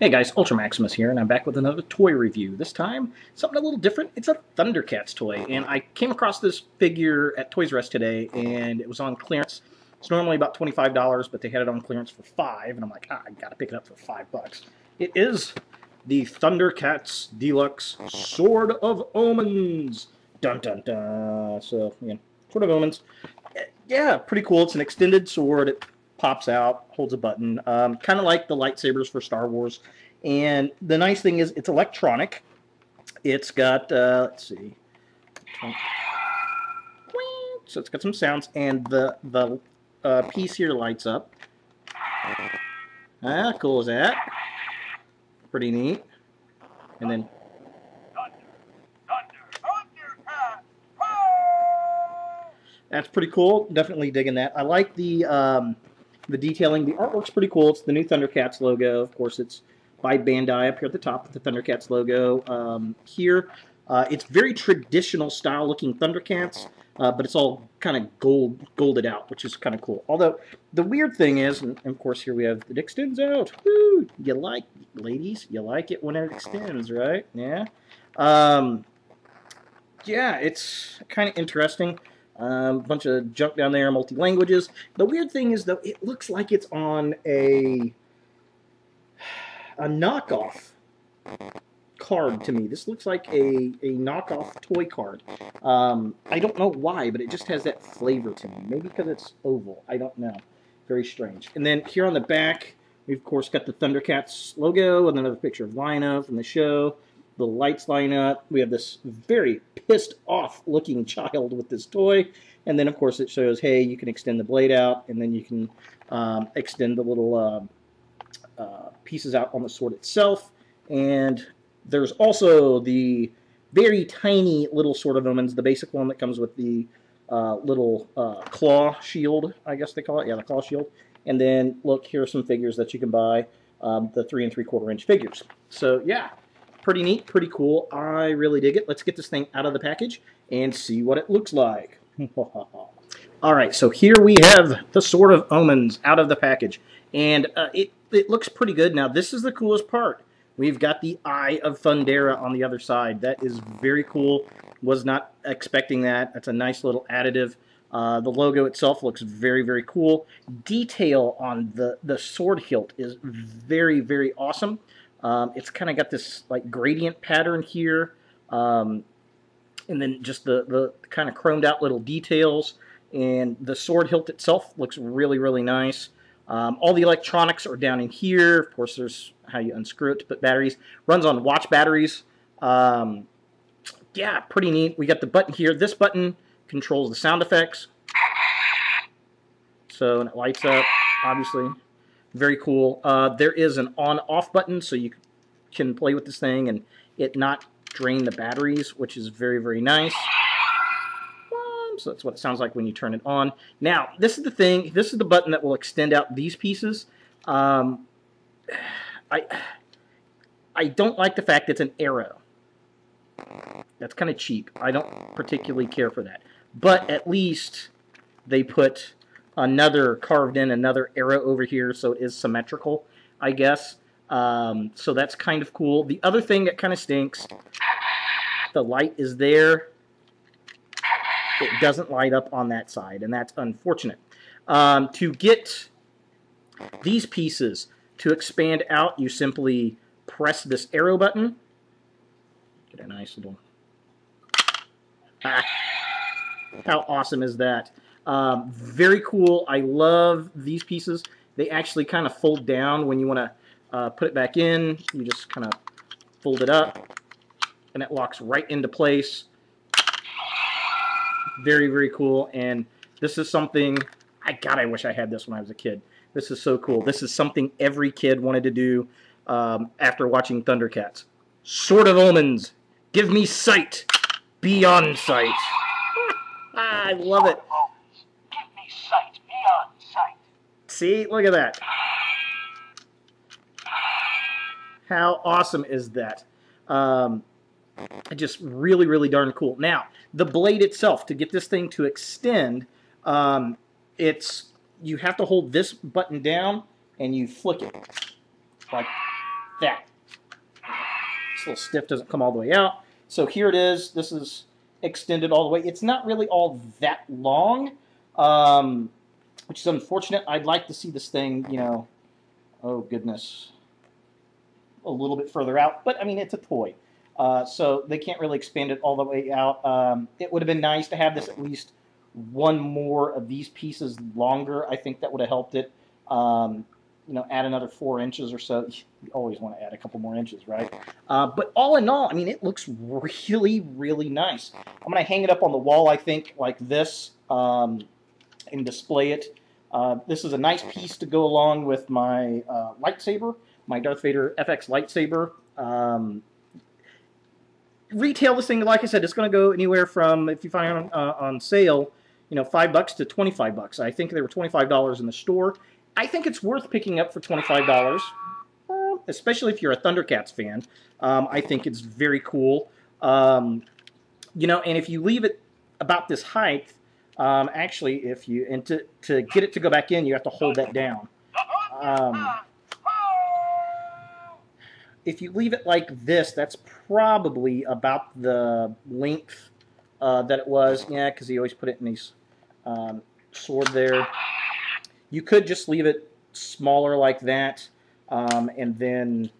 Hey guys, Ultra Maximus here, and I'm back with another toy review. This time, something a little different. It's a Thundercats toy, and I came across this figure at Toys R Us today, and it was on clearance. It's normally about $25, but they had it on clearance for $5, and I'm like, I gotta pick it up for $5. It is the Thundercats Deluxe Sword of Omens. Dun dun dun. So, Sword of Omens. Yeah, pretty cool. It's an extended sword. It pops out, holds a button, kind of like the lightsabers for Star Wars. And the nice thing is it's electronic. It's got, let's see, so it's got some sounds, and the piece here lights up. How cool is that? Pretty neat. And then that's pretty cool. Definitely digging that. I like the detailing. The artwork's pretty cool. It's the new Thundercats logo. Of course, it's by Ban Dai up here at the top with the Thundercats logo. Here, it's very traditional style looking Thundercats, but it's all kind of golded out, which is kind of cool. Although, the weird thing is, and of course here we have, it extends out. Woo! You like, ladies, you like it when it extends, right? Yeah. Yeah, it's kind of interesting. Bunch of junk down there, multi-languages. The weird thing is, though, it looks like it's on a knockoff card to me. This looks like a knockoff toy card. I don't know why, but it just has that flavor to me. Maybe because it's oval. I don't know. Very strange. And then here on the back, we've, of course, got the Thundercats logo and another picture of Lina from the show. The lights line up. We have this very pissed off looking child with this toy, and then of course it shows, hey, you can extend the blade out, and then you can extend the little pieces out on the sword itself. And there's also the very tiny little Sword of Omens, the basic one that comes with the little claw shield, I guess they call it. Yeah, the claw shield. And then look, here are some figures that you can buy, the 3 3/4 inch figures. So yeah. Pretty neat, pretty cool. I really dig it. Let's get this thing out of the package and see what it looks like. Alright, so here we have the Sword of Omens out of the package. And it looks pretty good. Now, this is the coolest part. We've got the Eye of Thundera on the other side. That is very cool. Was not expecting that. That's a nice little additive. The logo itself looks very, very cool. Detail on the sword hilt is very, very awesome. It's kind of got this like gradient pattern here, and then just the kind of chromed out little details, and the sword hilt itself looks really, really nice. All the electronics are down in here. Of course, there's how you unscrew it to put batteries. Runs on watch batteries. Yeah, pretty neat. We got the button here. This button controls the sound effects. So, and it lights up, obviously. Very cool. There is an on-off button, so you can play with this thing and it not drain the batteries, which is very, very nice. So that's what it sounds like when you turn it on. Now, this is the thing. This is the button that will extend out these pieces. I don't like the fact it's an arrow. That's kind of cheap. I don't particularly care for that. But at least they put carved in another arrow over here, so it is symmetrical, I guess. So that's kind of cool. The other thing that kind of stinks, the light is there. It doesn't light up on that side, and that's unfortunate. To get these pieces to expand out, you simply press this arrow button. Get a nice little... How awesome is that? Very cool. I love these pieces. They actually kind of fold down when you want to put it back in. You just kind of fold it up, and it locks right into place. Very, very cool. And this is something, God, I wish I had this when I was a kid. This is so cool. This is something every kid wanted to do after watching Thundercats. Sword of Omens. Give me sight beyond sight. I love it. See, look at that. How awesome is that? Just really, really darn cool. Now, the blade itself, to get this thing to extend, you have to hold this button down and you flick it. Like that. This little stiff doesn't come all the way out. So here it is. This is extended all the way. It's not really all that long, which is unfortunate. I'd like to see this thing, you know, oh goodness, a little bit further out. But, I mean, it's a toy. So they can't really expand it all the way out. It would have been nice to have this at least one more of these pieces longer. I think that would have helped it. You know, add another 4 inches or so. You always want to add a couple more inches, right? But all in all, I mean, it looks really, really nice. I'm going to hang it up on the wall, I think, like this, and display it. This is a nice piece to go along with my lightsaber, my Darth Vader FX lightsaber. Retail this thing, like I said, it's going to go anywhere from, if you find it on sale, you know, $5 to $25. I think they were $25 in the store. I think it's worth picking up for $25, especially if you're a Thundercats fan. I think it's very cool. You know, and if you leave it about this height, actually, if you, and to get it to go back in, you have to hold that down. If you leave it like this, that's probably about the length that it was. Yeah, because he always put it in these sword there. You could just leave it smaller like that, and then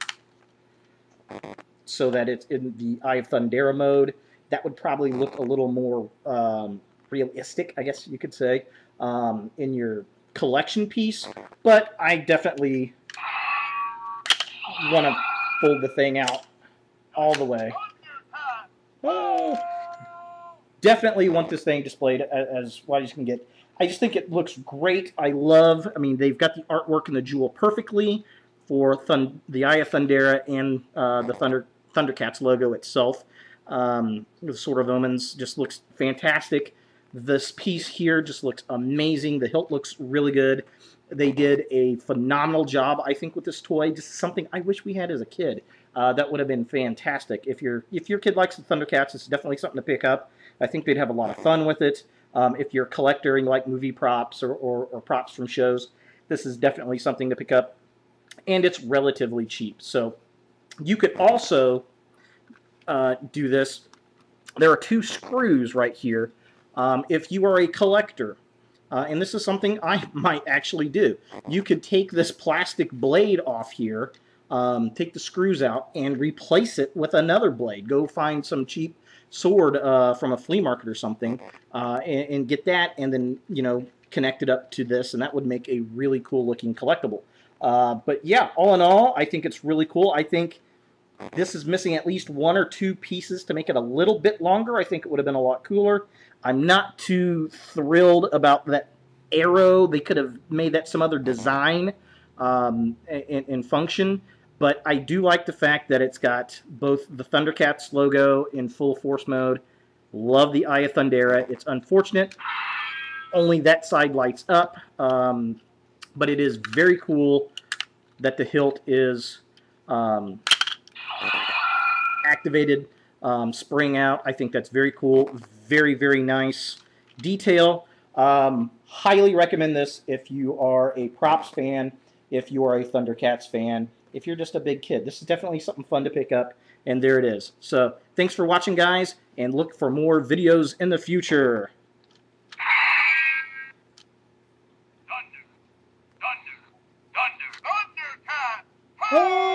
so that it's in the Eye of Thundera mode. That would probably look a little more realistic, I guess you could say, in your collection piece. But I definitely want to fold the thing out all the way. Oh. Definitely want this thing displayed as wide as you can get. I just think it looks great. I mean, they've got the artwork and the jewel perfectly for the Eye of Thundera and the Thundercats logo itself. The Sword of Omens just looks fantastic. This piece here just looks amazing. The hilt looks really good. They did a phenomenal job, I think, with this toy. Just something I wish we had as a kid. That would have been fantastic. If your kid likes the Thundercats, it's definitely something to pick up. I think they'd have a lot of fun with it. If you're a collector and you like movie props or props from shows, this is definitely something to pick up. And it's relatively cheap. So you could also do this. There are 2 screws right here. If you are a collector, and this is something I might actually do, you could take this plastic blade off here, take the screws out, and replace it with another blade. Go find some cheap sword from a flea market or something, and get that, and then, you know, connect it up to this, and that would make a really cool looking collectible. But yeah, all in all, I think it's really cool. I think this is missing at least 1 or 2 pieces to make it a little bit longer. I think it would have been a lot cooler. I'm not too thrilled about that arrow. They could have made that some other design and function. But I do like the fact that it's got both the Thundercats logo in full force mode. Love the Eye of Thundera. It's unfortunate only that side lights up. But it is very cool that the hilt is activated, spring out. I think that's very cool. Very, very nice detail. Highly recommend this if you are a props fan, if you are a Thundercats fan, if you're just a big kid. This is definitely something fun to pick up, and there it is. So thanks for watching, guys, and look for more videos in the future. Thundercat!